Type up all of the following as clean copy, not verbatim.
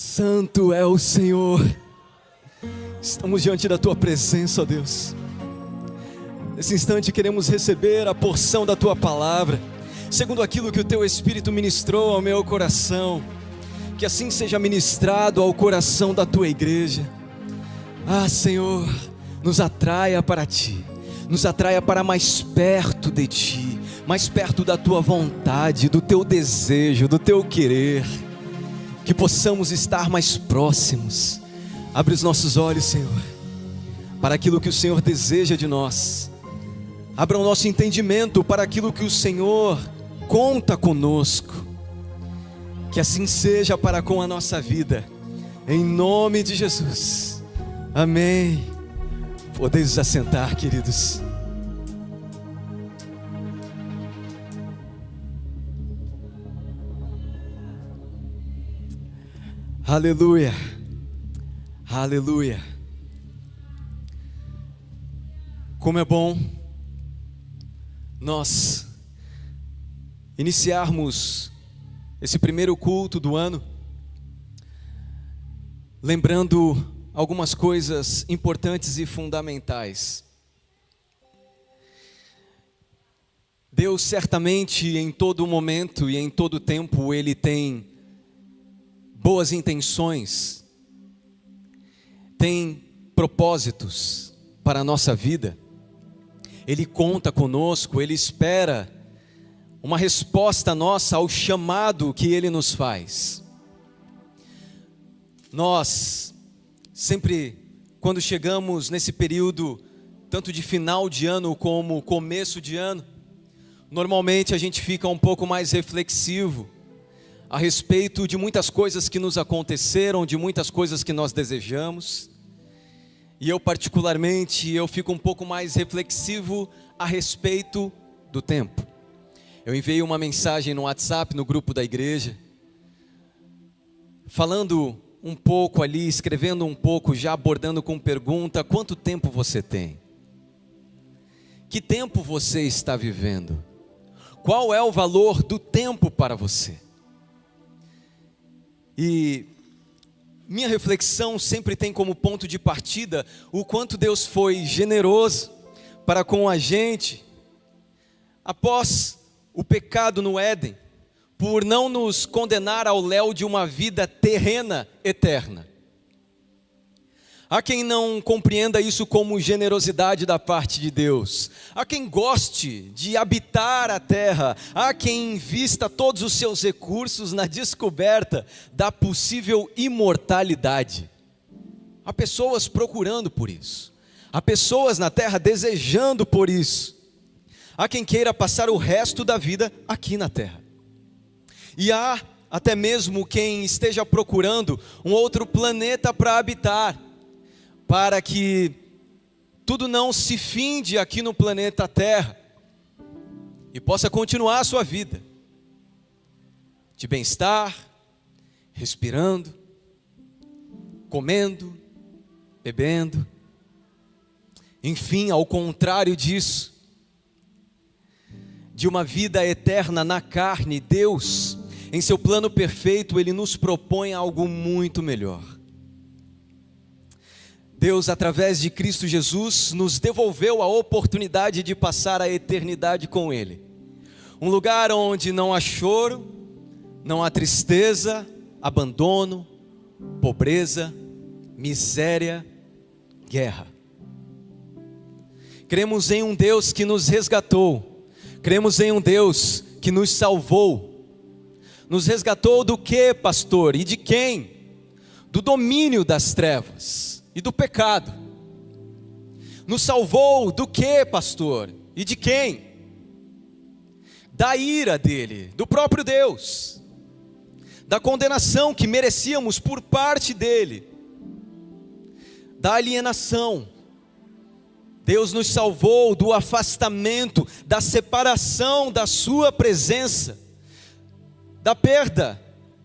Santo é o Senhor. Estamos diante da Tua presença, ó Deus. Nesse instante queremos receber a porção da Tua palavra, segundo aquilo que o Teu Espírito ministrou ao meu coração. Que assim seja ministrado ao coração da Tua igreja. Ah, Senhor, nos atraia para Ti, nos atraia para mais perto de Ti, mais perto da Tua vontade, do Teu desejo, do Teu querer. Que possamos estar mais próximos. Abre os nossos olhos, Senhor, para aquilo que o Senhor deseja de nós. Abra o nosso entendimento para aquilo que o Senhor conta conosco. Que assim seja para com a nossa vida, em nome de Jesus. Amém. Podeis assentar, queridos. Aleluia, aleluia. Como é bom nós iniciarmos esse primeiro culto do ano, lembrando algumas coisas importantes e fundamentais. Deus certamente em todo momento e em todo tempo Ele tem boas intenções, tem propósitos para a nossa vida. Ele conta conosco, Ele espera uma resposta nossa ao chamado que Ele nos faz. Nós, sempre quando chegamos nesse período, tanto de final de ano como começo de ano, normalmente a gente fica um pouco mais reflexivo a respeito de muitas coisas que nos aconteceram, de muitas coisas que nós desejamos. E eu particularmente, eu fico um pouco mais reflexivo a respeito do tempo. Eu enviei uma mensagem no WhatsApp, no grupo da igreja, falando um pouco ali, escrevendo um pouco, já abordando com pergunta: quanto tempo você tem? Que tempo você está vivendo? Qual é o valor do tempo para você? E minha reflexão sempre tem como ponto de partida o quanto Deus foi generoso para com a gente após o pecado no Éden, por não nos condenar ao léu de uma vida terrena eterna. Há quem não compreenda isso como generosidade da parte de Deus. Há quem goste de habitar a terra. Há quem invista todos os seus recursos na descoberta da possível imortalidade. Há pessoas procurando por isso. Há pessoas na terra desejando por isso. Há quem queira passar o resto da vida aqui na terra. E há até mesmo quem esteja procurando um outro planeta para habitar, para que tudo não se finde aqui no planeta Terra e possa continuar a sua vida de bem-estar, respirando, comendo, bebendo. Enfim, ao contrário disso, de uma vida eterna na carne, Deus, em seu plano perfeito, Ele nos propõe algo muito melhor. Deus, através de Cristo Jesus, nos devolveu a oportunidade de passar a eternidade com Ele. Um lugar onde não há choro, não há tristeza, abandono, pobreza, miséria, guerra. Cremos em um Deus que nos resgatou. Cremos em um Deus que nos salvou. Nos resgatou do quê, pastor? E de quem? Do domínio das trevas e do pecado. Nos salvou do quê, pastor? E de quem? Da ira dele, do próprio Deus, da condenação que merecíamos por parte dele, da alienação. Deus nos salvou do afastamento, da separação da sua presença, da perda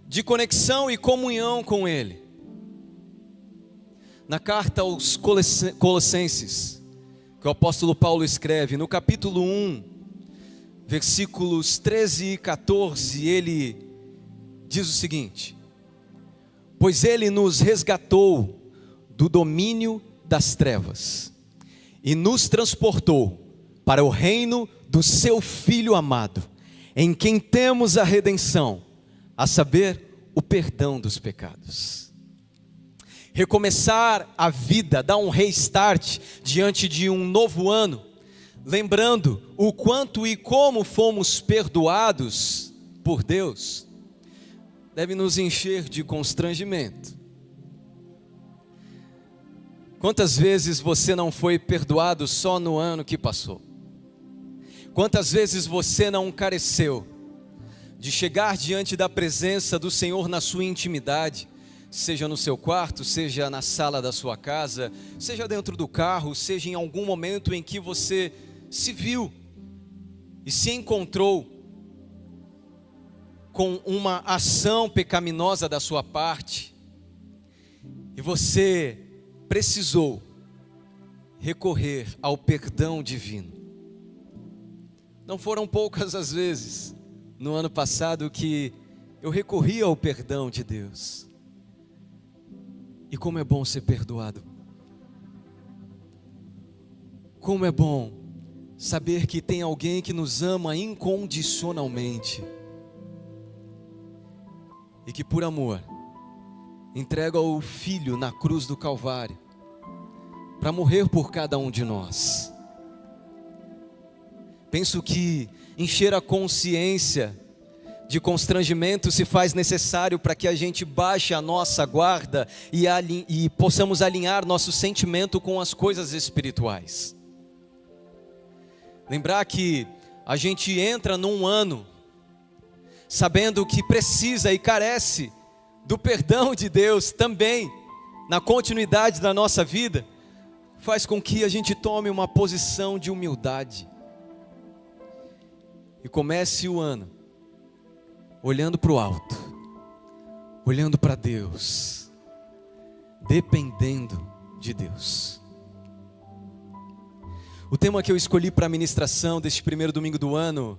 de conexão e comunhão com Ele. Na carta aos Colossenses, que o apóstolo Paulo escreve, no capítulo 1, versículos 13 e 14, ele diz o seguinte: pois Ele nos resgatou do domínio das trevas e nos transportou para o reino do seu Filho amado, em quem temos a redenção, a saber, o perdão dos pecados. Recomeçar a vida, dar um restart diante de um novo ano, lembrando o quanto e como fomos perdoados por Deus, deve nos encher de constrangimento. Quantas vezes você não foi perdoado só no ano que passou? Quantas vezes você não careceu de chegar diante da presença do Senhor na sua intimidade, seja no seu quarto, seja na sala da sua casa, seja dentro do carro, seja em algum momento em que você se viu e se encontrou com uma ação pecaminosa da sua parte, e você precisou recorrer ao perdão divino. Não foram poucas as vezes no ano passado que eu recorri ao perdão de Deus. E como é bom ser perdoado. Como é bom saber que tem alguém que nos ama incondicionalmente e que por amor entrega o Filho na cruz do Calvário para morrer por cada um de nós. Penso que encher a consciência de constrangimento se faz necessário para que a gente baixe a nossa guarda e possamos alinhar nosso sentimento com as coisas espirituais. Lembrar que a gente entra num ano sabendo que precisa e carece do perdão de Deus também na continuidade da nossa vida, faz com que a gente tome uma posição de humildade e comece o ano olhando para o alto, olhando para Deus, dependendo de Deus. O tema que eu escolhi para a ministração deste primeiro domingo do ano,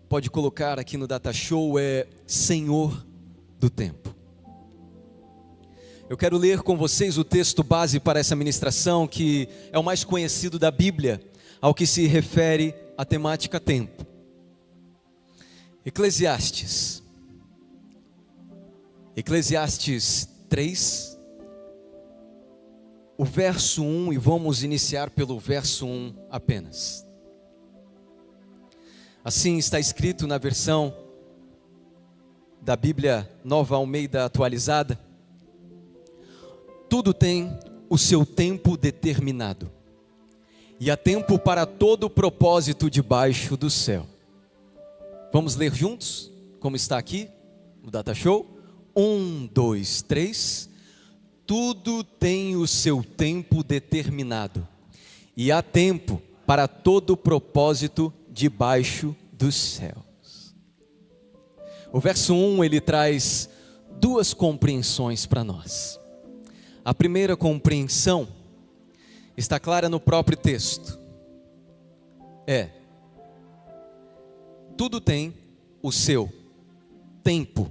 pode colocar aqui no Data Show, é Senhor do Tempo. Eu quero ler com vocês o texto base para essa ministração, que é o mais conhecido da Bíblia, ao que se refere à temática tempo. Eclesiastes 3, o verso 1, e vamos iniciar pelo verso 1 apenas. Assim está escrito na versão da Bíblia Nova Almeida Atualizada: tudo tem o seu tempo determinado, e há tempo para todo propósito debaixo do céu. Vamos ler juntos, como está aqui no Data Show? 1, 2, 3. Tudo tem o seu tempo determinado, e há tempo para todo propósito debaixo dos céus. O verso 1, ele traz duas compreensões para nós. A primeira compreensão está clara no próprio texto. Tudo tem o seu tempo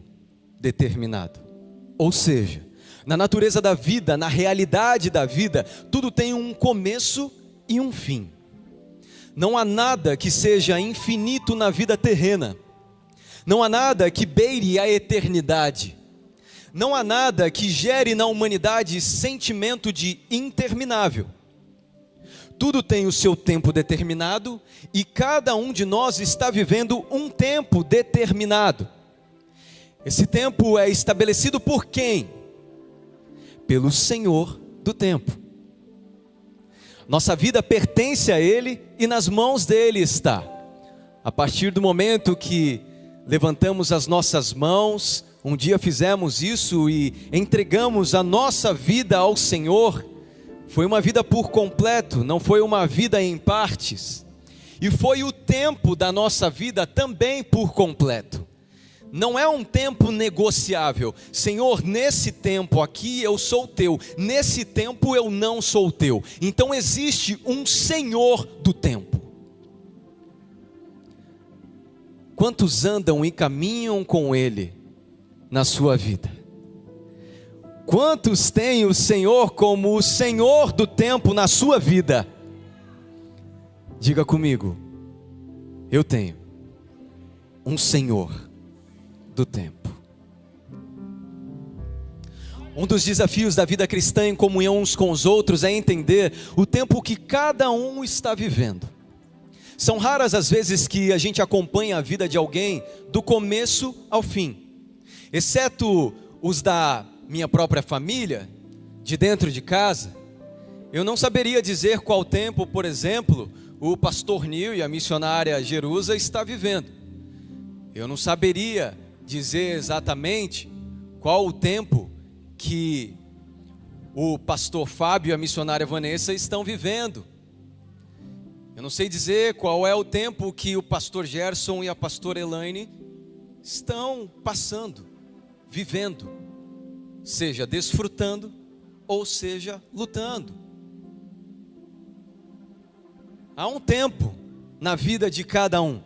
determinado. Ou seja, na natureza da vida, na realidade da vida, tudo tem um começo e um fim. Não há nada que seja infinito na vida terrena. Não há nada que beire a eternidade. Não há nada que gere na humanidade sentimento de interminável. Tudo tem o seu tempo determinado e cada um de nós está vivendo um tempo determinado. Esse tempo é estabelecido por quem? Pelo Senhor do tempo. Nossa vida pertence a Ele e nas mãos dEle está. A partir do momento que levantamos as nossas mãos, um dia fizemos isso e entregamos a nossa vida ao Senhor, foi uma vida por completo, não foi uma vida em partes. E foi o tempo da nossa vida também por completo. Não é um tempo negociável. Senhor, nesse tempo aqui eu sou teu, nesse tempo eu não sou teu. Então existe um Senhor do tempo. Quantos andam e caminham com Ele na sua vida? Quantos têm o Senhor como o Senhor do tempo na sua vida? Diga comigo, eu tenho um Senhor do tempo. Um dos desafios da vida cristã em comunhão uns com os outros é entender o tempo que cada um está vivendo. São raras as vezes que a gente acompanha a vida de alguém do começo ao fim, exceto os da minha própria família, de dentro de casa. Eu não saberia dizer qual tempo, por exemplo, o pastor Nil e a missionária Jerusa está vivendo. Eu não saberia dizer exatamente qual o tempo que o pastor Fábio e a missionária Vanessa estão vivendo. Eu não sei dizer qual é o tempo que o pastor Gerson e a pastora Elaine estão passando, vivendo, seja desfrutando ou seja lutando. Há um tempo na vida de cada um.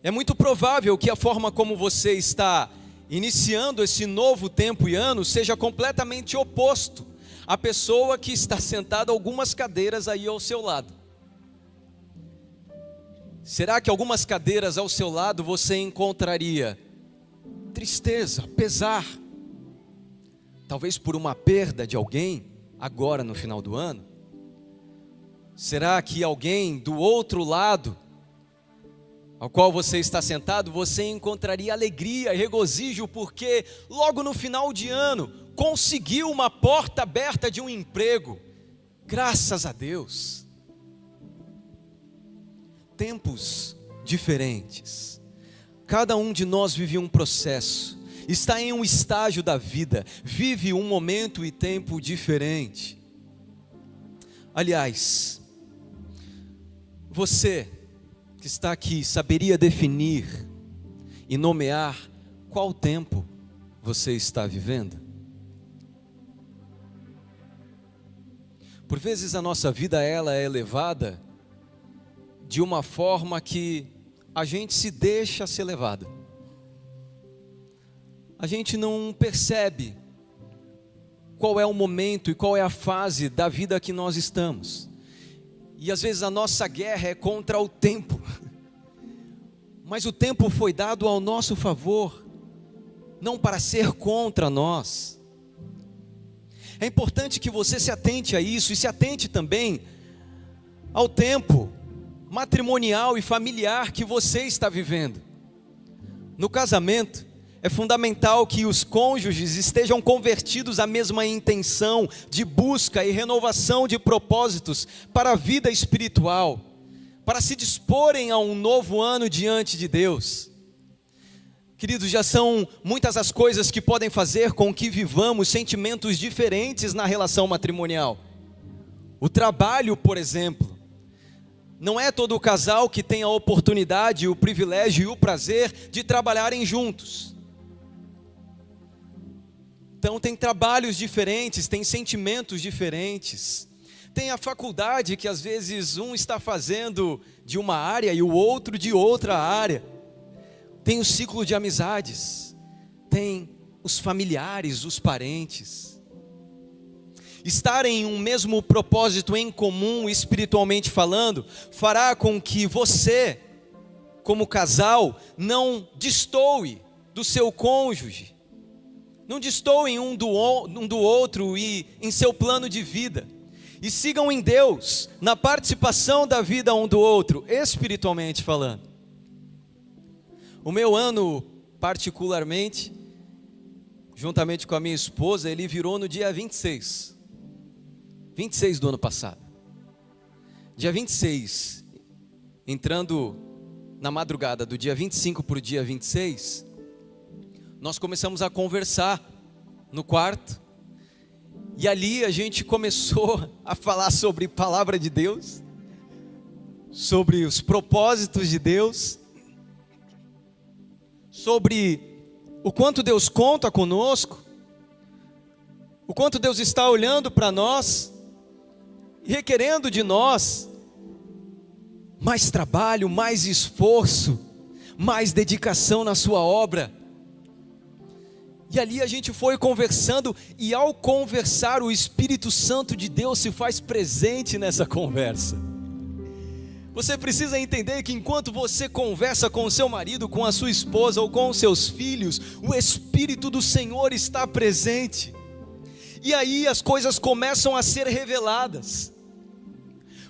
É muito provável que a forma como você está iniciando esse novo tempo e ano seja completamente oposto à pessoa que está sentada algumas cadeiras aí ao seu lado. Será que algumas cadeiras ao seu lado você encontraria tristeza, pesar, talvez por uma perda de alguém agora no final do ano? Será que alguém do outro lado ao qual você está sentado, você encontraria alegria, regozijo, porque logo no final de ano, conseguiu uma porta aberta de um emprego, graças a Deus. Tempos diferentes, cada um de nós vive um processo, está em um estágio da vida, vive um momento e tempo diferente. Aliás, você que está aqui, saberia definir e nomear qual tempo você está vivendo? Por vezes a nossa vida ela é levada de uma forma que a gente se deixa ser levado. A gente não percebe qual é o momento e qual é a fase da vida que nós estamos. E às vezes a nossa guerra é contra o tempo, mas o tempo foi dado ao nosso favor, não para ser contra nós. É importante que você se atente a isso e se atente também ao tempo matrimonial e familiar que você está vivendo. No casamento, é fundamental que os cônjuges estejam convertidos à mesma intenção de busca e renovação de propósitos para a vida espiritual, para se disporem a um novo ano diante de Deus. Queridos, já são muitas as coisas que podem fazer com que vivamos sentimentos diferentes na relação matrimonial. O trabalho, por exemplo. Não é todo casal que tem a oportunidade, o privilégio e o prazer de trabalharem juntos. Então tem trabalhos diferentes, tem sentimentos diferentes. Tem a faculdade que às vezes um está fazendo de uma área e o outro de outra área. Tem o ciclo de amizades, tem os familiares, os parentes. Estar em um mesmo propósito em comum, espiritualmente falando, fará com que você, como casal, não destoe do seu cônjuge. Não destoem um do outro e em seu plano de vida. E sigam em Deus, na participação da vida um do outro, espiritualmente falando. O meu ano, particularmente, juntamente com a minha esposa, ele virou no dia 26 do ano passado. Dia 26, entrando na madrugada do dia 25 para o dia 26, nós começamos a conversar no quarto, e ali a gente começou a falar sobre a palavra de Deus, sobre os propósitos de Deus, sobre o quanto Deus conta conosco, o quanto Deus está olhando para nós, e requerendo de nós mais trabalho, mais esforço, mais dedicação na sua obra. E ali a gente foi conversando, e ao conversar, o Espírito Santo de Deus se faz presente nessa conversa. Você precisa entender que enquanto você conversa com o seu marido, com a sua esposa ou com os seus filhos, o Espírito do Senhor está presente. E aí as coisas começam a ser reveladas.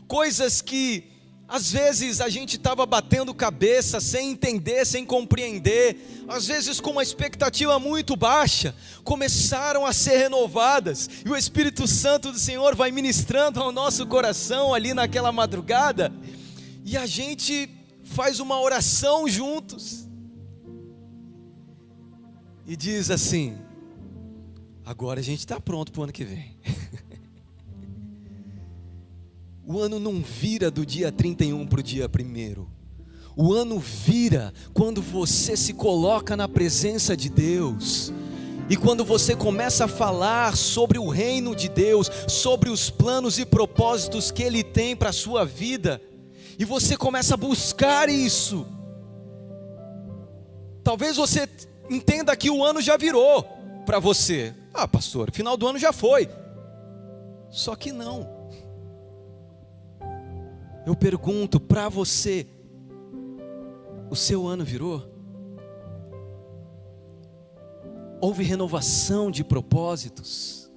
Coisas que às vezes a gente estava batendo cabeça, sem entender, sem compreender, às vezes com uma expectativa muito baixa, começaram a ser renovadas, e o Espírito Santo do Senhor vai ministrando ao nosso coração ali naquela madrugada, e a gente faz uma oração juntos, e diz assim: agora a gente está pronto para o ano que vem. O ano não vira do dia 31 para o dia 1º. O ano vira quando você se coloca na presença de Deus. E quando você começa a falar sobre o reino de Deus, sobre os planos e propósitos que Ele tem para a sua vida. E você começa a buscar isso. Talvez você entenda que o ano já virou para você. Ah, pastor, final do ano já foi. Só que não. Eu pergunto para você, o seu ano virou? Houve renovação de propósitos?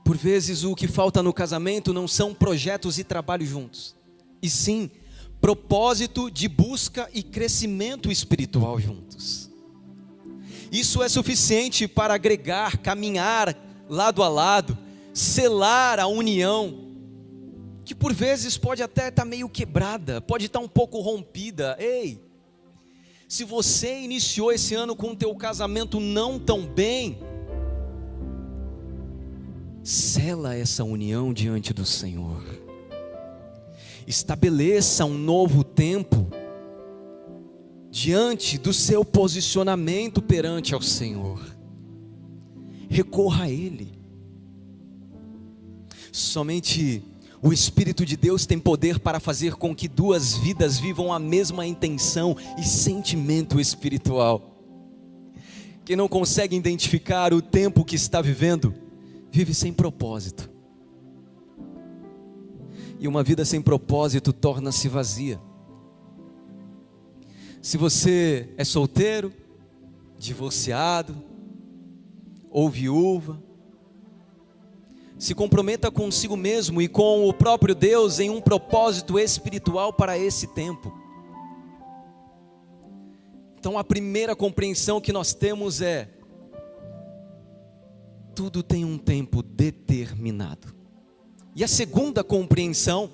Por vezes o que falta no casamento não são projetos e trabalho juntos, e sim propósito de busca e crescimento espiritual juntos. Isso é suficiente para agregar, caminhar lado a lado, selar a união, que por vezes pode até estar meio quebrada, pode estar um pouco rompida. Ei, se você iniciou esse ano com o teu casamento não tão bem, sela essa união diante do Senhor, estabeleça um novo tempo, diante do seu posicionamento perante ao Senhor. Recorra a Ele. Somente o Espírito de Deus tem poder para fazer com que duas vidas vivam a mesma intenção e sentimento espiritual. Quem não consegue identificar o tempo que está vivendo, vive sem propósito. E uma vida sem propósito torna-se vazia. Se você é solteiro, divorciado ou viúva, se comprometa consigo mesmo e com o próprio Deus em um propósito espiritual para esse tempo. Então a primeira compreensão que nós temos é: tudo tem um tempo determinado. E a segunda compreensão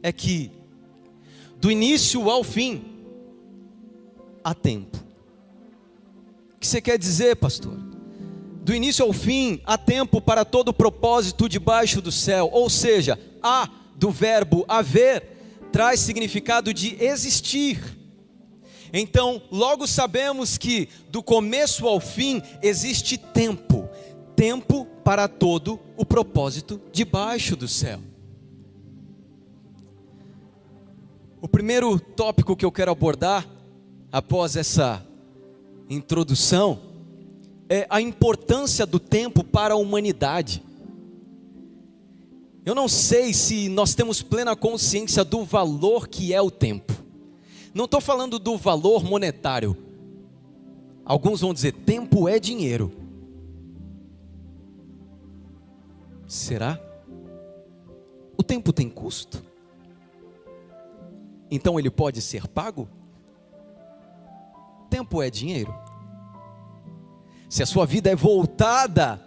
é que do início ao fim há tempo. O que você quer dizer, pastor? Do início ao fim, há tempo para todo propósito debaixo do céu. Ou seja, há do verbo haver, traz significado de existir. Então, logo sabemos que do começo ao fim existe tempo. Tempo para todo o propósito debaixo do céu. O primeiro tópico que eu quero abordar, após essa introdução, é a importância do tempo para a humanidade. Eu não sei se nós temos plena consciência do valor que é o tempo. Não estou falando do valor monetário. Alguns vão dizer, tempo é dinheiro. Será? O tempo tem custo? Então ele pode ser pago? Tempo é dinheiro. Se a sua vida é voltada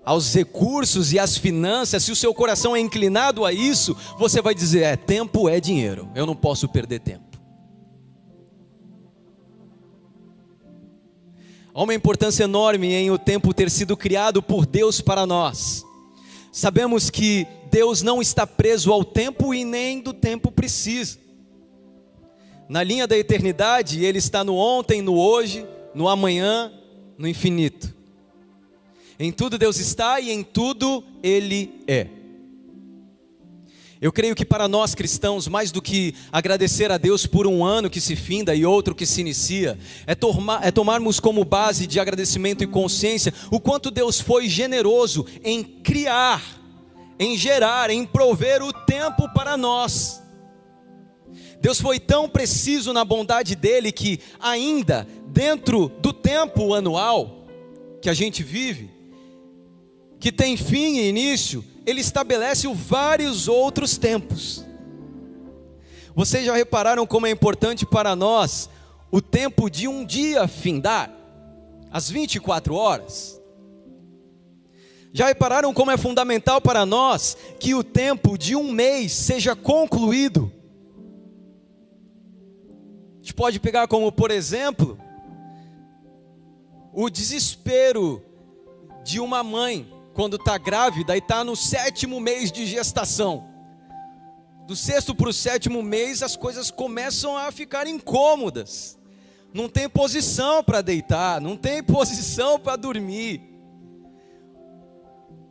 aos recursos e às finanças, se o seu coração é inclinado a isso, você vai dizer, tempo é dinheiro, eu não posso perder tempo. Há uma importância enorme em o tempo ter sido criado por Deus para nós. Sabemos que Deus não está preso ao tempo e nem do tempo precisa. Na linha da eternidade, Ele está no ontem, no hoje, no amanhã, no infinito. Em tudo Deus está e em tudo Ele é. Eu creio que para nós cristãos, mais do que agradecer a Deus por um ano que se finda e outro que se inicia, é tomarmos como base de agradecimento e consciência o quanto Deus foi generoso em criar, em gerar, em prover o tempo para nós. Deus foi tão preciso na bondade dele que ainda dentro do tempo anual que a gente vive, que tem fim e início, Ele estabelece vários outros tempos. Vocês já repararam como é importante para nós o tempo de um dia findar, as 24 horas? Já repararam como é fundamental para nós que o tempo de um mês seja concluído? A gente pode pegar como, por exemplo, o desespero de uma mãe quando está grávida e está no 7º mês de gestação. Do 6º para o 7º mês as coisas começam a ficar incômodas. Não tem posição para deitar, não tem posição para dormir.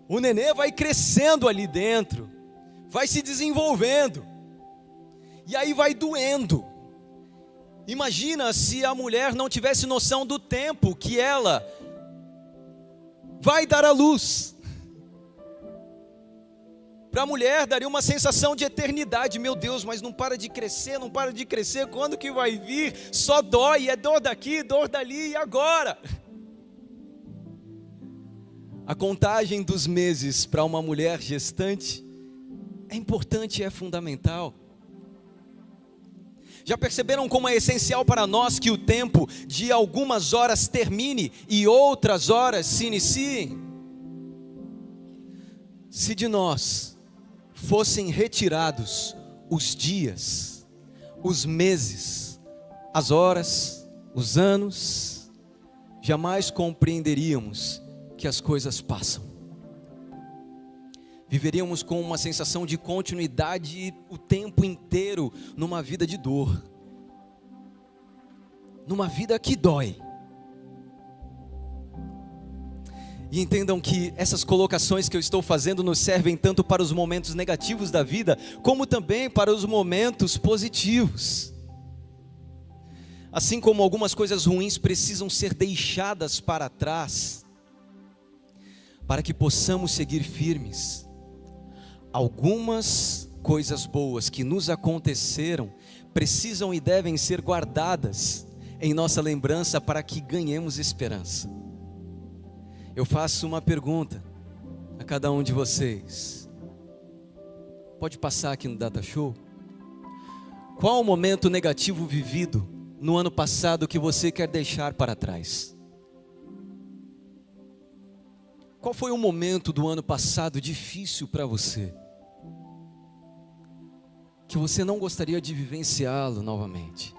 O nenê vai crescendo ali dentro, vai se desenvolvendo, e aí vai doendo. Imagina se a mulher não tivesse noção do tempo que ela vai dar à luz. Para a mulher daria uma sensação de eternidade. Meu Deus, mas não para de crescer, não para de crescer. Quando que vai vir? Só dói, é dor daqui, dor dali, e agora? A contagem dos meses para uma mulher gestante é importante, é fundamental. Já perceberam como é essencial para nós que o tempo de algumas horas termine e outras horas se iniciem? Se de nós fossem retirados os dias, os meses, as horas, os anos, jamais compreenderíamos que as coisas passam. Viveríamos com uma sensação de continuidade o tempo inteiro, numa vida de dor, numa vida que dói. E entendam que essas colocações que eu estou fazendo nos servem tanto para os momentos negativos da vida, como também para os momentos positivos. Assim como algumas coisas ruins precisam ser deixadas para trás, para que possamos seguir firmes, algumas coisas boas que nos aconteceram precisam e devem ser guardadas em nossa lembrança para que ganhemos esperança. Eu faço uma pergunta a cada um de vocês. Pode passar aqui no Data Show. Qual o momento negativo vivido no ano passado que você quer deixar para trás? Qual foi o momento do ano passado difícil para você, que você não gostaria de vivenciá-lo novamente?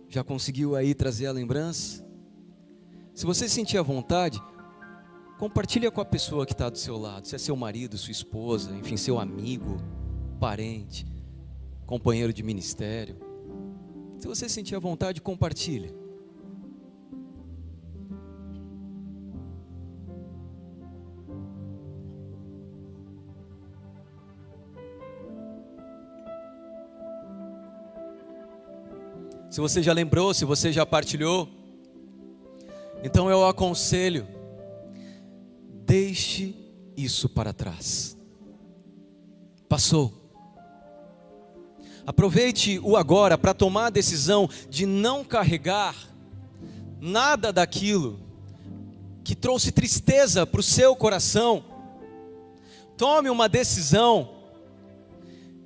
Já conseguiu aí trazer a lembrança? Se você sentir a vontade, compartilha com a pessoa que está do seu lado. Se é seu marido, sua esposa, enfim, seu amigo, parente, companheiro de ministério. Se você sentir a vontade, compartilha. Se você já lembrou, se você já partilhou, então eu aconselho, deixe isso para trás. Passou. Aproveite o agora para tomar a decisão de não carregar nada daquilo que trouxe tristeza para o seu coração. Tome uma decisão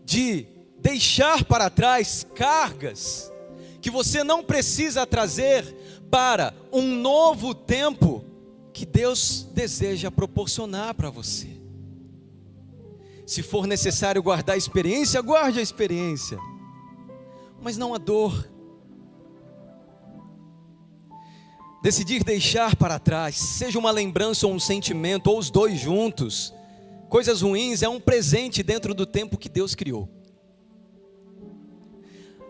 de deixar para trás cargas que você não precisa trazer para um novo tempo que Deus deseja proporcionar para você. Se for necessário guardar a experiência, guarde a experiência, mas não a dor. Decidir deixar para trás, seja uma lembrança ou um sentimento, ou os dois juntos, coisas ruins, é um presente dentro do tempo que Deus criou.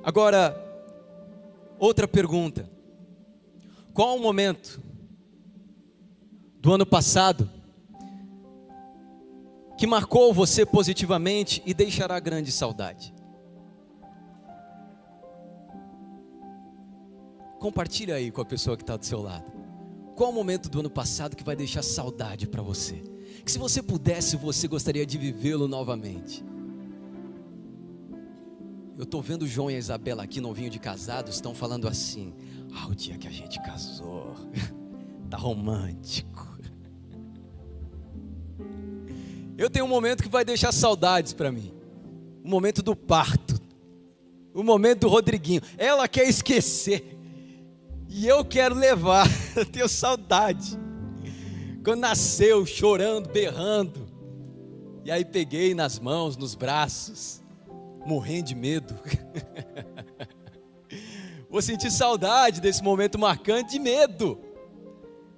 Agora, outra pergunta: qual o momento do ano passado que marcou você positivamente e deixará grande saudade? Compartilha aí com a pessoa que está do seu lado. Qual o momento do ano passado que vai deixar saudade para você? Que se você pudesse, você gostaria de vivê-lo novamente. Eu estou vendo o João e a Isabela aqui, novinho de casados, estão falando assim: o dia que a gente casou, tá romântico. Eu tenho um momento que vai deixar saudades para mim. O momento do parto. O momento do Rodriguinho. Ela quer esquecer. E eu quero levar. Eu tenho saudade. Quando nasceu, chorando, berrando. E aí peguei nas mãos, nos braços. Morrendo de medo. Vou sentir saudade desse momento marcante de medo.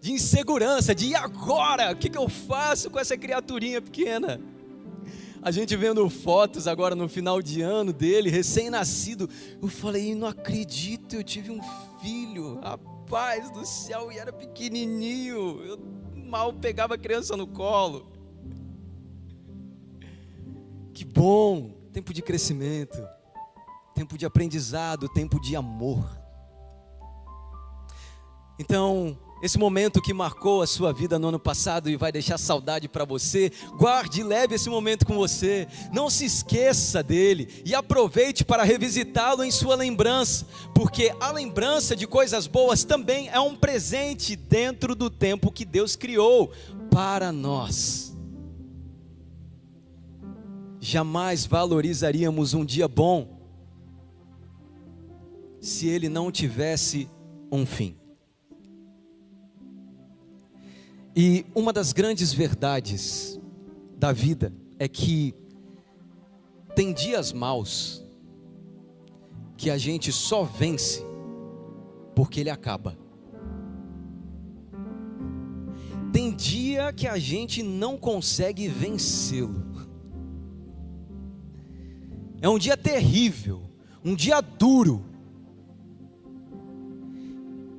De insegurança, de e agora? O que eu faço com essa criaturinha pequena? A gente vendo fotos agora no final de ano dele, recém-nascido. Eu falei, não acredito, eu tive um filho, rapaz do céu, e era pequenininho. Eu mal pegava a criança no colo. Que bom, tempo de crescimento, tempo de aprendizado, tempo de amor. Então, esse momento que marcou a sua vida no ano passado e vai deixar saudade para você, guarde e leve esse momento com você, não se esqueça dele e aproveite para revisitá-lo em sua lembrança, porque a lembrança de coisas boas também é um presente dentro do tempo que Deus criou para nós. Jamais valorizaríamos um dia bom se ele não tivesse um fim. E uma das grandes verdades da vida é que tem dias maus que a gente só vence porque ele acaba. Tem dia que a gente não consegue vencê-lo. É um dia terrível, um dia duro.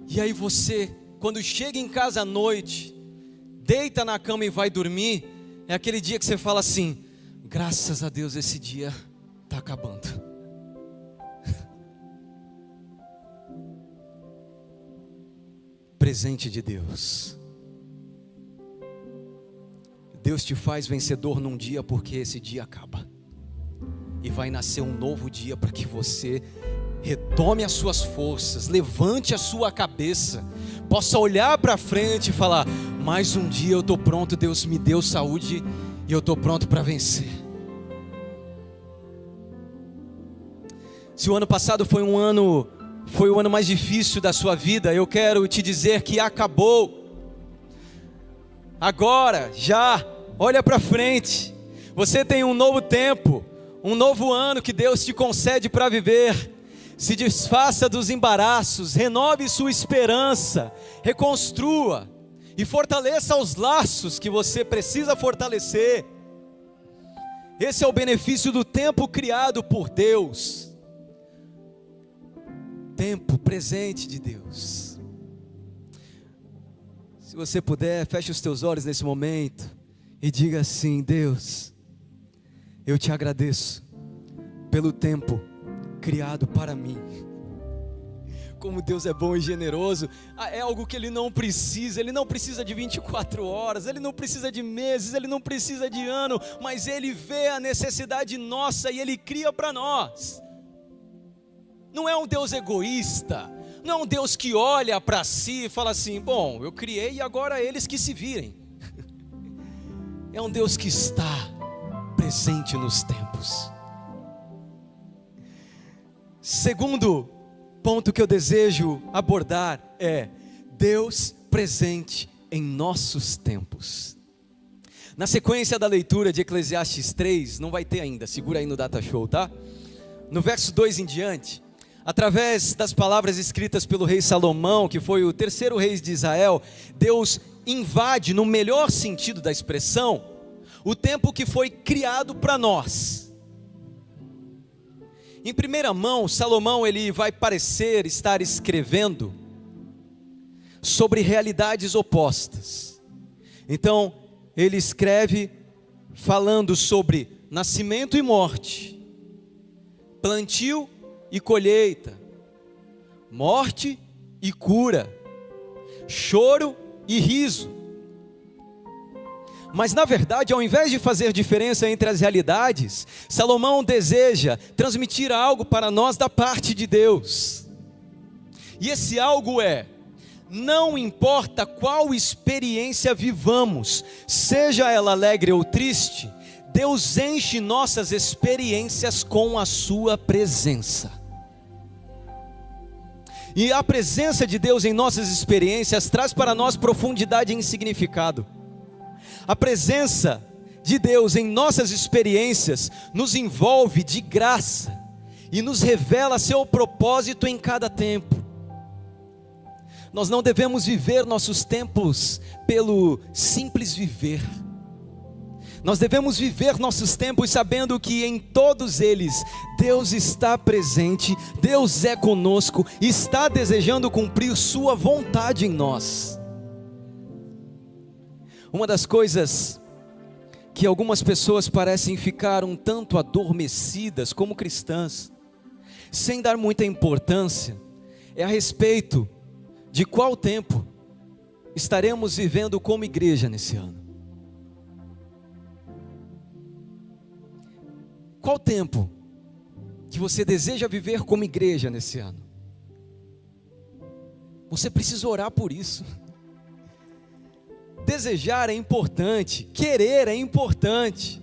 E aí você, quando chega em casa à noite, deita na cama e vai dormir, é aquele dia que você fala assim: graças a Deus esse dia está acabando. Presente de Deus. Deus te faz vencedor num dia porque esse dia acaba. E vai nascer um novo dia para que você retome as suas forças, levante a sua cabeça, possa olhar para frente e falar: mais um dia eu estou pronto, Deus me deu saúde e eu estou pronto para vencer. Se o ano passado foi o ano mais difícil da sua vida, eu quero te dizer que acabou. Agora, já, olha para frente, você tem um novo tempo, um novo ano que Deus te concede para viver. Se desfaça dos embaraços, renove sua esperança, reconstrua e fortaleça os laços que você precisa fortalecer. Esse é o benefício do tempo criado por Deus. Tempo presente de Deus. Se você puder, feche os teus olhos nesse momento e diga assim: Deus, eu te agradeço pelo tempo criado para mim. Como Deus é bom e generoso. É algo que Ele não precisa de 24 horas, Ele não precisa de meses, Ele não precisa de ano, mas Ele vê a necessidade nossa e Ele cria para nós. Não é um Deus egoísta, não é um Deus que olha para si e fala assim: bom, eu criei e agora eles que se virem. É um Deus que está presente nos tempos. Segundo ponto que eu desejo abordar é Deus presente em nossos tempos. Na sequência da leitura de Eclesiastes 3, não vai ter ainda, segura aí no Data Show, tá? No verso 2 em diante, através das palavras escritas pelo rei Salomão, que foi o terceiro rei de Israel, Deus invade, no melhor sentido da expressão, o tempo que foi criado para nós. Em primeira mão, Salomão ele vai parecer estar escrevendo sobre realidades opostas. Então, ele escreve falando sobre nascimento e morte, plantio e colheita, morte e cura, choro e riso. Mas na verdade, ao invés de fazer diferença entre as realidades, Salomão deseja transmitir algo para nós da parte de Deus. E esse algo é: não importa qual experiência vivamos, seja ela alegre ou triste, Deus enche nossas experiências com a sua presença. E a presença de Deus em nossas experiências traz para nós profundidade e significado. A presença de Deus em nossas experiências nos envolve de graça e nos revela seu propósito em cada tempo. Nós não devemos viver nossos tempos pelo simples viver. Nós devemos viver nossos tempos sabendo que em todos eles Deus está presente, Deus é conosco, está desejando cumprir sua vontade em nós. Uma das coisas que algumas pessoas parecem ficar um tanto adormecidas como cristãs, sem dar muita importância, é a respeito de qual tempo estaremos vivendo como igreja nesse ano. Qual tempo que você deseja viver como igreja nesse ano? Você precisa orar por isso. Desejar é importante, querer é importante,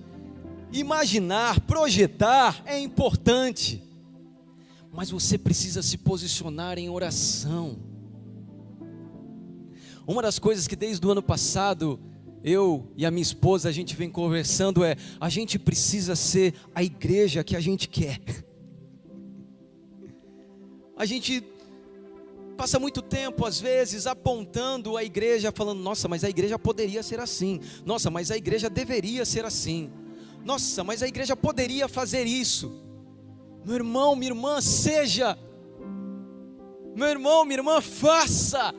imaginar, projetar é importante, mas você precisa se posicionar em oração. Uma das coisas que desde o ano passado eu e a minha esposa a gente vem conversando é: a gente precisa ser a igreja que a gente quer. A gente passa muito tempo, às vezes, apontando a igreja, falando: nossa, mas a igreja poderia ser assim. Nossa, mas a igreja deveria ser assim. Nossa, mas a igreja poderia fazer isso. Meu irmão, minha irmã, seja. Meu irmão, minha irmã, faça.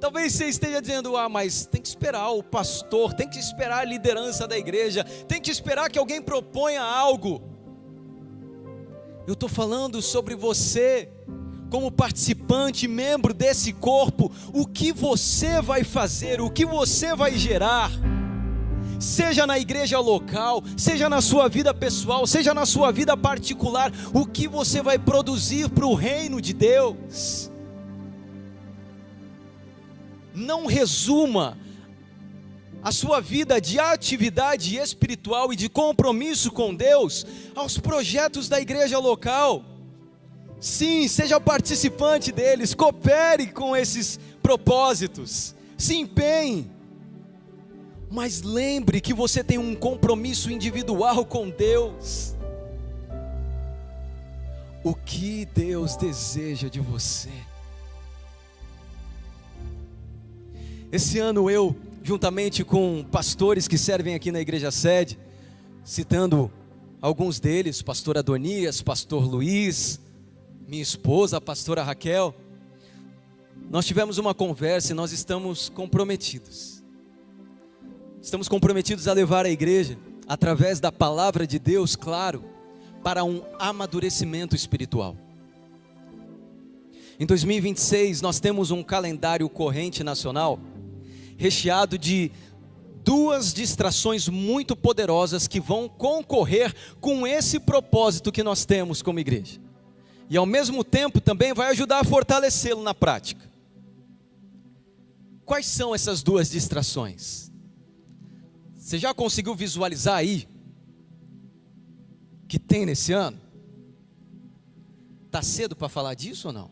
Talvez você esteja dizendo: ah, mas tem que esperar o pastor, tem que esperar a liderança da igreja, tem que esperar que alguém proponha algo. Eu estou falando sobre você, como participante, membro desse corpo. O que você vai fazer, o que você vai gerar, seja na igreja local, seja na sua vida pessoal, seja na sua vida particular, o que você vai produzir para o reino de Deus. Não resuma a sua vida de atividade espiritual e de compromisso com Deus aos projetos da igreja local. Sim, seja participante deles, coopere com esses propósitos, se empenhe, mas lembre que você tem um compromisso individual com Deus. O que Deus deseja de você? Esse ano eu, juntamente com pastores que servem aqui na igreja sede, citando alguns deles, pastor Adonias, pastor Luiz, minha esposa, a pastora Raquel, nós tivemos uma conversa e nós estamos comprometidos. Estamos comprometidos a levar a igreja, através da palavra de Deus, claro, para um amadurecimento espiritual. Em 2026 nós temos um calendário corrente nacional, recheado de duas distrações muito poderosas que vão concorrer com esse propósito que nós temos como igreja. E ao mesmo tempo também vai ajudar a fortalecê-lo na prática. Quais são essas duas distrações? Você já conseguiu visualizar aí que tem nesse ano? Está cedo para falar disso ou não?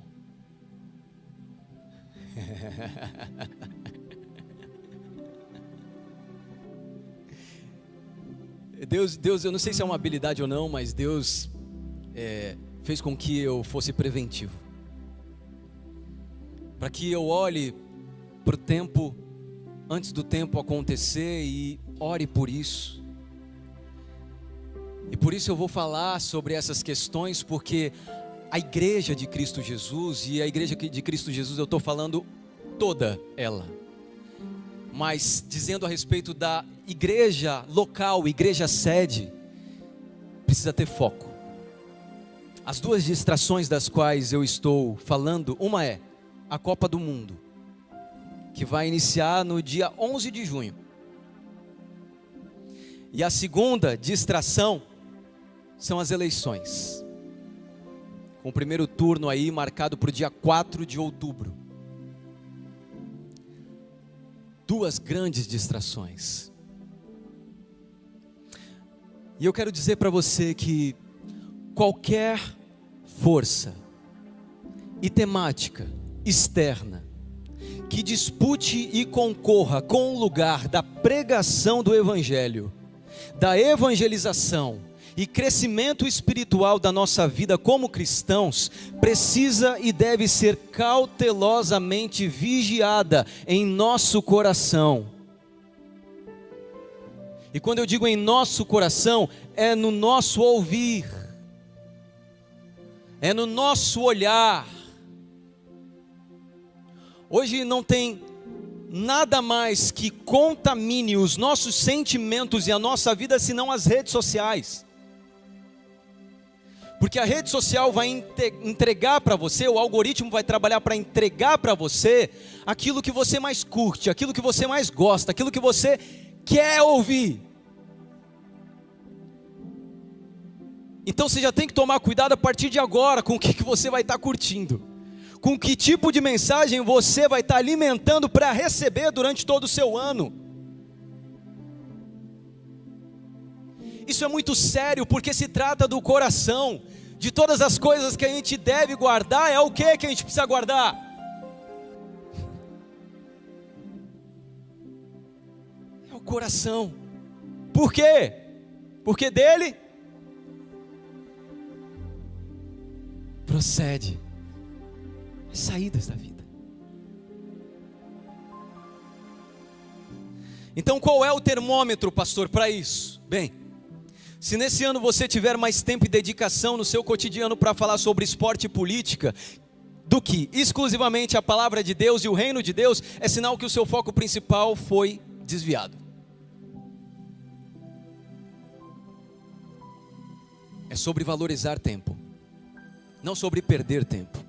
Deus, eu não sei se é uma habilidade ou não, mas Deus fez com que eu fosse preventivo, para que eu olhe para o tempo, antes do tempo acontecer, e ore por isso. E por isso eu vou falar sobre essas questões, porque a igreja de Cristo Jesus, e a igreja de Cristo Jesus eu estou falando toda ela, mas dizendo a respeito da igreja local, igreja sede, precisa ter foco. As duas distrações das quais eu estou falando, uma é a Copa do Mundo, que vai iniciar no dia 11 de junho. E a segunda distração são as eleições, com o primeiro turno aí marcado para o dia 4 de outubro. Duas grandes distrações. E eu quero dizer para você que qualquer força e temática externa que dispute e concorra com o lugar da pregação do Evangelho, da evangelização e crescimento espiritual da nossa vida como cristãos, precisa e deve ser cautelosamente vigiada em nosso coração. E quando eu digo em nosso coração, é no nosso ouvir, é no nosso olhar. Hoje não tem nada mais que contamine os nossos sentimentos e a nossa vida senão as redes sociais. Porque a rede social vai entregar para você, o algoritmo vai trabalhar para entregar para você aquilo que você mais curte, aquilo que você mais gosta, aquilo que você quer ouvir. Então você já tem que tomar cuidado a partir de agora com o que você vai estar curtindo, com que tipo de mensagem você vai estar alimentando para receber durante todo o seu ano. Isso é muito sério, porque se trata do coração. De todas as coisas que a gente deve guardar, é o que a gente precisa guardar? É o coração. Por quê? Porque dele procede as saídas da vida. Então qual é o termômetro, pastor, para isso? Bem, se nesse ano você tiver mais tempo e dedicação no seu cotidiano para falar sobre esporte e política, do que exclusivamente a palavra de Deus e o reino de Deus, é sinal que o seu foco principal foi desviado. É sobre valorizar tempo, não sobre perder tempo.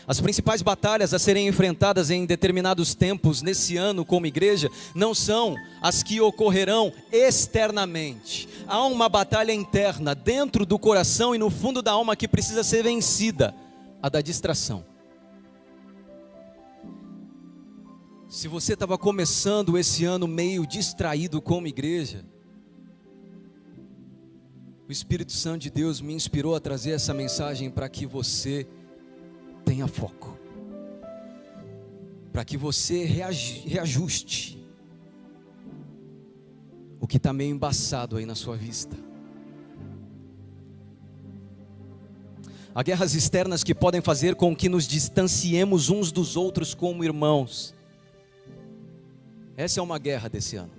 As principais batalhas a serem enfrentadas em determinados tempos nesse ano como igreja não são as que ocorrerão externamente. Há uma batalha interna dentro do coração e no fundo da alma que precisa ser vencida, a da distração. Se você estava começando esse ano meio distraído como igreja, o Espírito Santo de Deus me inspirou a trazer essa mensagem para que você tenha foco, para que você reajuste o que está meio embaçado aí na sua vista. Há guerras externas que podem fazer com que nos distanciemos uns dos outros como irmãos. Essa é uma guerra desse ano.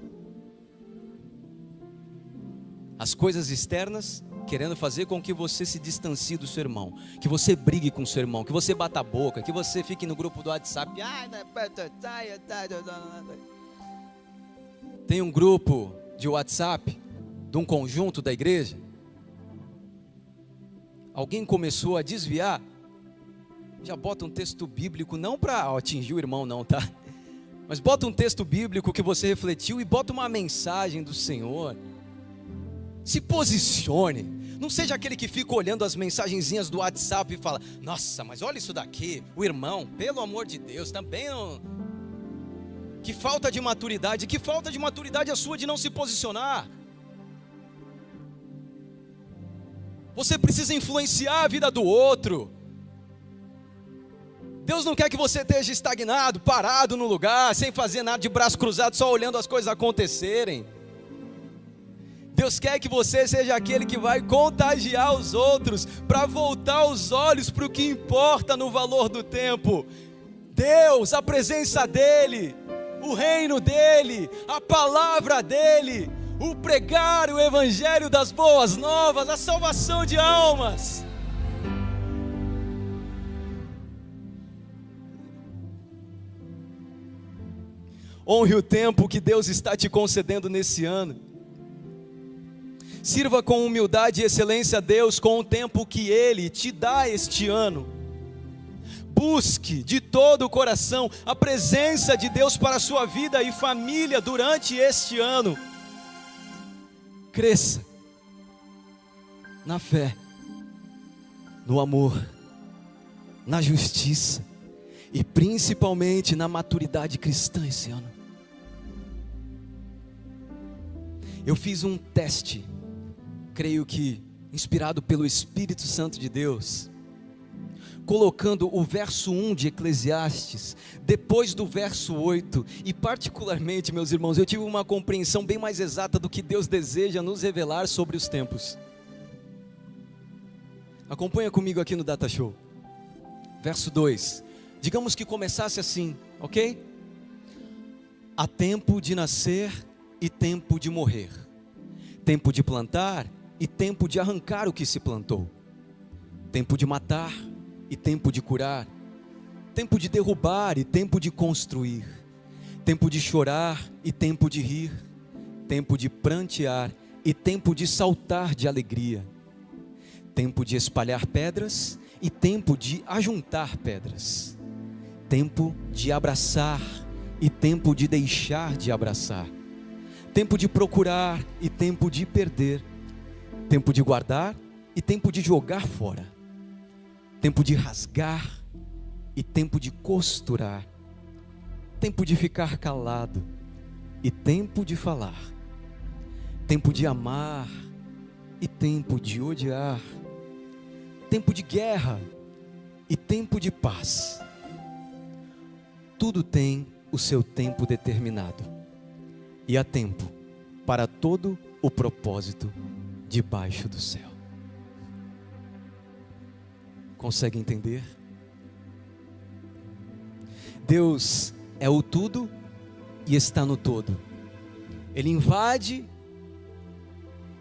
As coisas externas querendo fazer com que você se distancie do seu irmão, que você brigue com o seu irmão, que você bata a boca, que você fique no grupo do WhatsApp. Tem um grupo de WhatsApp de um conjunto da igreja. Alguém começou a desviar, já bota um texto bíblico, não para atingir o irmão não, tá? Mas bota um texto bíblico que você refletiu e bota uma mensagem do Senhor. Se posicione. Não seja aquele que fica olhando as mensagenzinhas do WhatsApp e fala: nossa, mas olha isso daqui, o irmão, pelo amor de Deus, também não... Que falta de maturidade a sua de não se posicionar. Você precisa influenciar a vida do outro. Deus não quer que você esteja estagnado, parado no lugar, sem fazer nada, de braço cruzado, só olhando as coisas acontecerem. Deus quer que você seja aquele que vai contagiar os outros, para voltar os olhos para o que importa no valor do tempo. Deus, a presença dEle, o reino dEle, a palavra dEle, o pregar o evangelho das boas novas, a salvação de almas. Honre o tempo que Deus está te concedendo nesse ano. Sirva com humildade e excelência a Deus com o tempo que Ele te dá este ano. Busque de todo o coração a presença de Deus para a sua vida e família durante este ano. Cresça na fé, no amor, na justiça e principalmente na maturidade cristã esse ano. Eu fiz um teste, creio que inspirado pelo Espírito Santo de Deus, colocando o verso 1 de Eclesiastes depois do verso 8, e particularmente, meus irmãos, eu tive uma compreensão bem mais exata do que Deus deseja nos revelar sobre os tempos. Acompanha comigo aqui no Data Show. Verso 2, digamos que começasse assim, ok? Há tempo de nascer e tempo de morrer, tempo de plantar e tempo de arrancar o que se plantou, tempo de matar e tempo de curar, tempo de derrubar e tempo de construir, tempo de chorar e tempo de rir, tempo de prantear e tempo de saltar de alegria, tempo de espalhar pedras e tempo de ajuntar pedras, tempo de abraçar e tempo de deixar de abraçar, tempo de procurar e tempo de perder, tempo de guardar e tempo de jogar fora, tempo de rasgar e tempo de costurar, tempo de ficar calado e tempo de falar, tempo de amar e tempo de odiar, tempo de guerra e tempo de paz. Tudo tem o seu tempo determinado, e há tempo para todo o propósito debaixo do céu. Consegue entender? Deus é o tudo e está no todo. Ele invade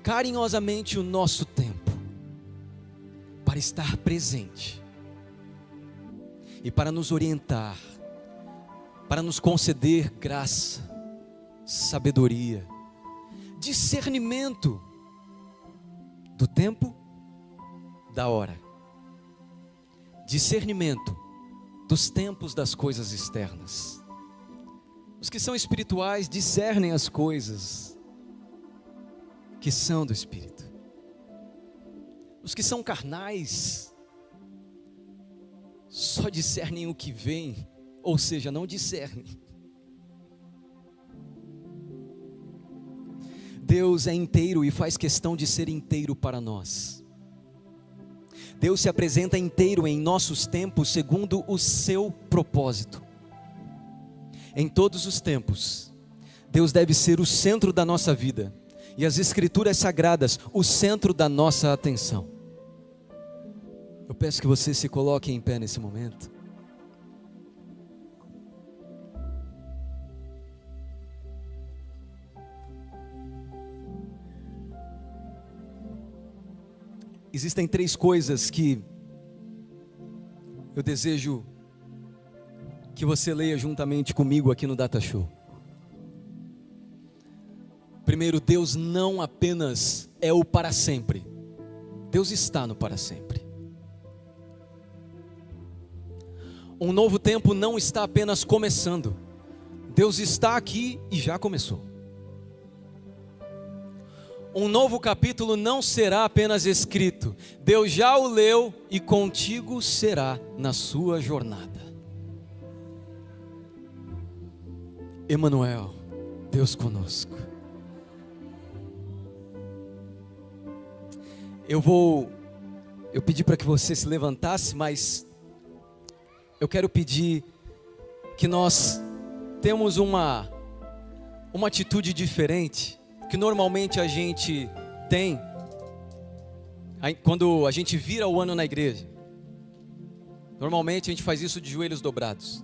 carinhosamente o nosso tempo para estar presente e para nos orientar, para nos conceder graça, sabedoria, discernimento do tempo, da hora, discernimento dos tempos das coisas externas. Os que são espirituais discernem as coisas que são do Espírito. Os que são carnais só discernem o que vem, ou seja, não discernem. Deus é inteiro e faz questão de ser inteiro para nós. Deus se apresenta inteiro em nossos tempos segundo o seu propósito. Em todos os tempos, Deus deve ser o centro da nossa vida e as Escrituras Sagradas o centro da nossa atenção. Eu peço que você se coloque em pé nesse momento. Existem 3 coisas que eu desejo que você leia juntamente comigo aqui no Data Show. Primeiro, Deus não apenas é o para sempre, Deus está no para sempre. Um novo tempo não está apenas começando, Deus está aqui e já começou. Um novo capítulo não será apenas escrito, Deus já o leu e contigo será na sua jornada. Emanuel, Deus conosco. Eu pedi para que você se levantasse, mas eu quero pedir que nós temos uma atitude diferente que normalmente a gente tem quando a gente vira o ano na igreja. Normalmente a gente faz isso de joelhos dobrados.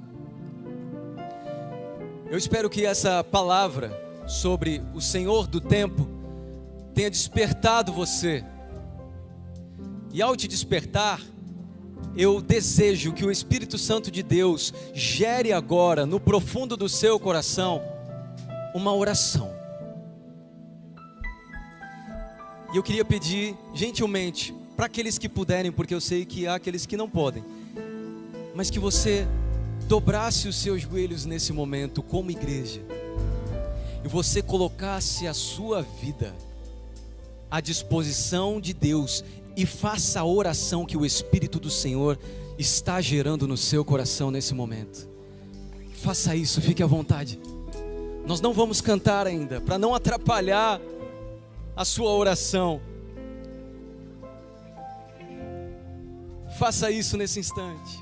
Eu espero que essa palavra sobre o Senhor do tempo tenha despertado você. E ao te despertar, eu desejo que o Espírito Santo de Deus gere agora, no profundo do seu coração, uma oração. E eu queria pedir, gentilmente, para aqueles que puderem, porque eu sei que há aqueles que não podem, mas que você dobrasse os seus joelhos nesse momento como igreja, e você colocasse a sua vida à disposição de Deus, e faça a oração que o Espírito do Senhor está gerando no seu coração nesse momento. Faça isso, fique à vontade. Nós não vamos cantar ainda, para não atrapalhar a sua oração. Faça isso nesse instante.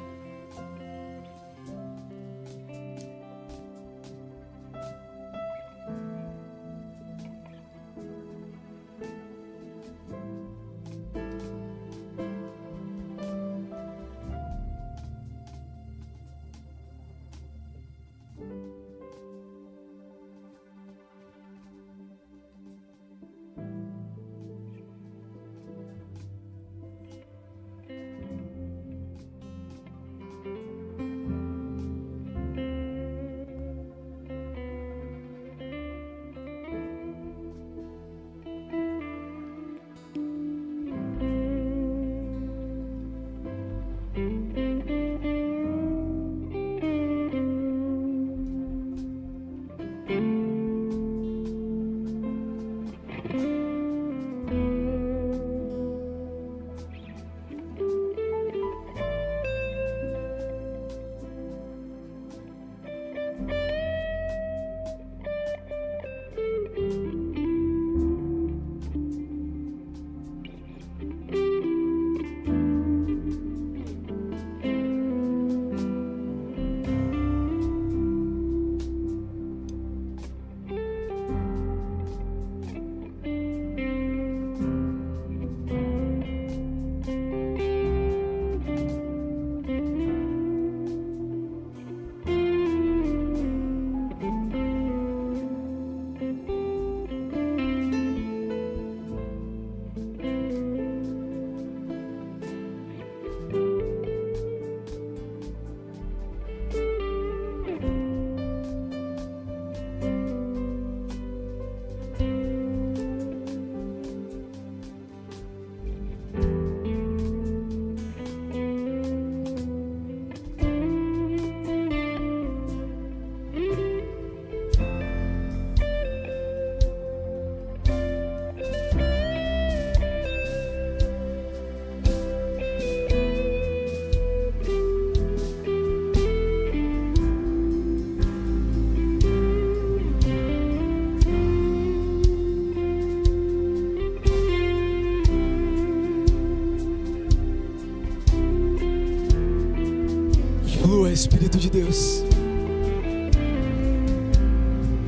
Flua, Espírito de Deus.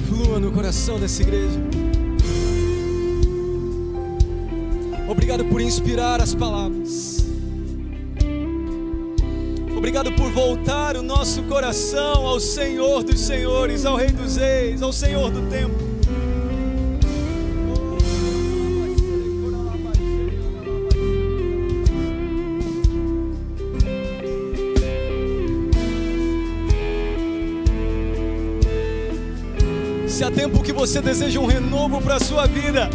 Flua no coração dessa igreja. Obrigado por inspirar as palavras. Obrigado por voltar o nosso coração ao Senhor dos Senhores, ao Rei dos Reis, ao Senhor do tempo. Se há tempo que você deseja um renovo para a sua vida,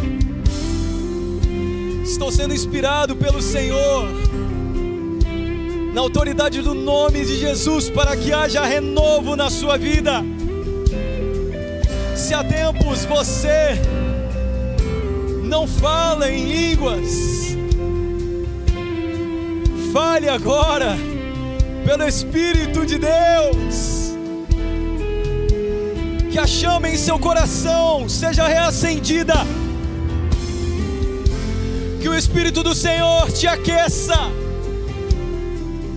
estou sendo inspirado pelo Senhor, na autoridade do nome de Jesus, para que haja renovo na sua vida. Se há tempos você não fala em línguas, fale agora, pelo Espírito de Deus. Que a chama em seu coração seja reacendida. Que o Espírito do Senhor te aqueça.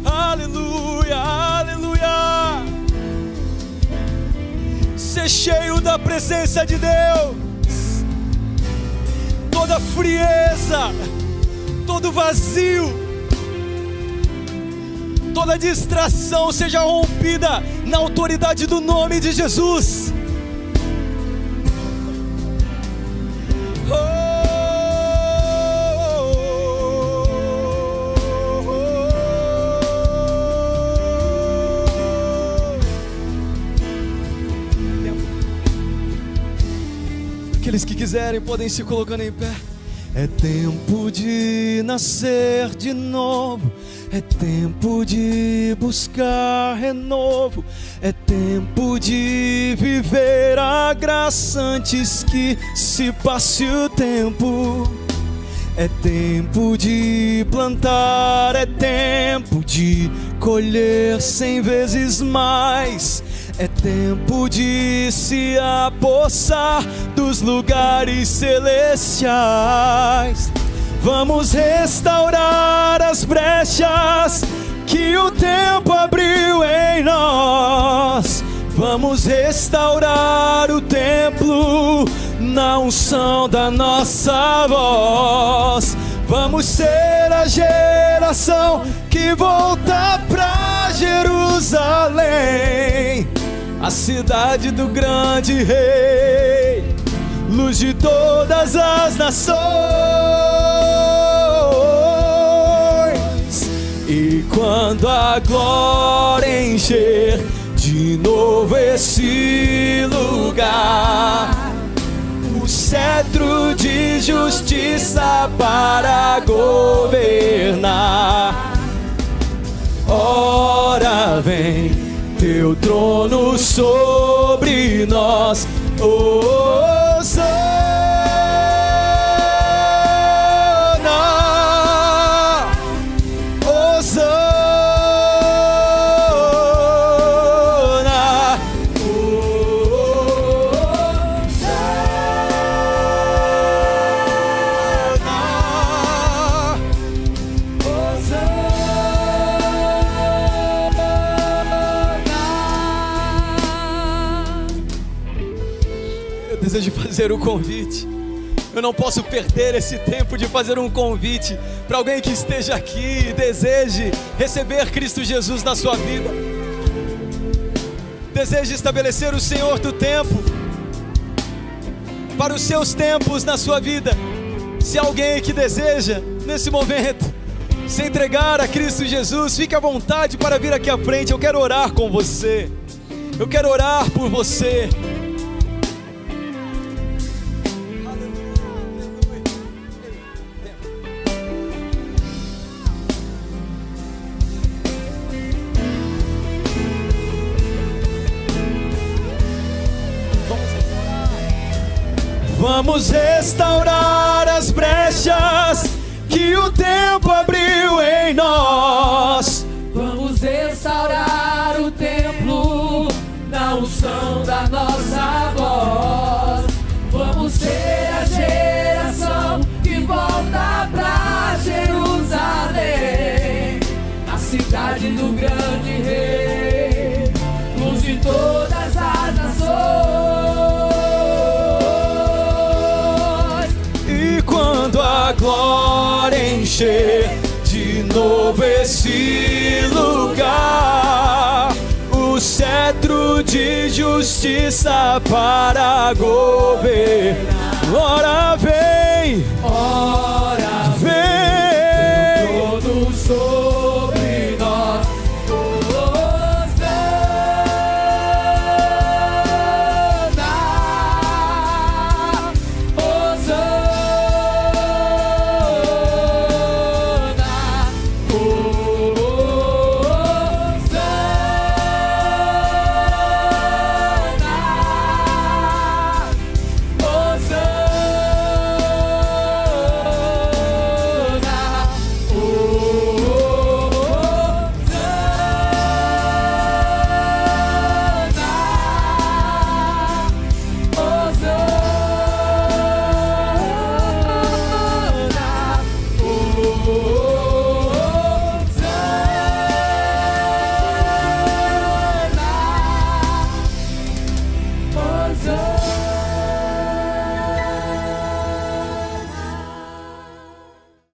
Aleluia, aleluia. Ser cheio da presença de Deus. Toda frieza, todo vazio, toda distração seja rompida na autoridade do nome de Jesus. Aqueles que quiserem podem se colocando em pé. É tempo de nascer de novo, é tempo de buscar renovo, é tempo de viver a graça antes que se passe o tempo. É tempo de plantar, é tempo de colher 100 vezes mais. É tempo de se apossar dos lugares celestiais. Vamos restaurar as brechas que o tempo abriu em nós. Vamos restaurar o templo na unção da nossa voz. Vamos ser a geração que volta pra Jerusalém, a cidade do grande rei, luz de todas as nações. E quando a glória encher de novo esse lugar, o cetro de justiça para governar. Ora vem teu trono sobre nós, Hosana, Hosana, desejo fazer o convite. Eu não posso perder esse tempo de fazer um convite para alguém que esteja aqui e deseje receber Cristo Jesus na sua vida. Deseje estabelecer o Senhor do tempo para os seus tempos na sua vida. Se alguém que deseja nesse momento se entregar a Cristo Jesus, fique à vontade para vir aqui à frente. Eu quero orar com você. Eu quero orar por você. Vamos restaurar as brechas que o tempo abriu em nós. Vamos restaurar o templo na unção da nossa voz. Vamos ser a geração que volta pra Jerusalém, a cidade do grande rei, luz de todas as nações. Quando a glória encher de novo esse lugar, o cetro de justiça para governar. Ora vem, ora vem.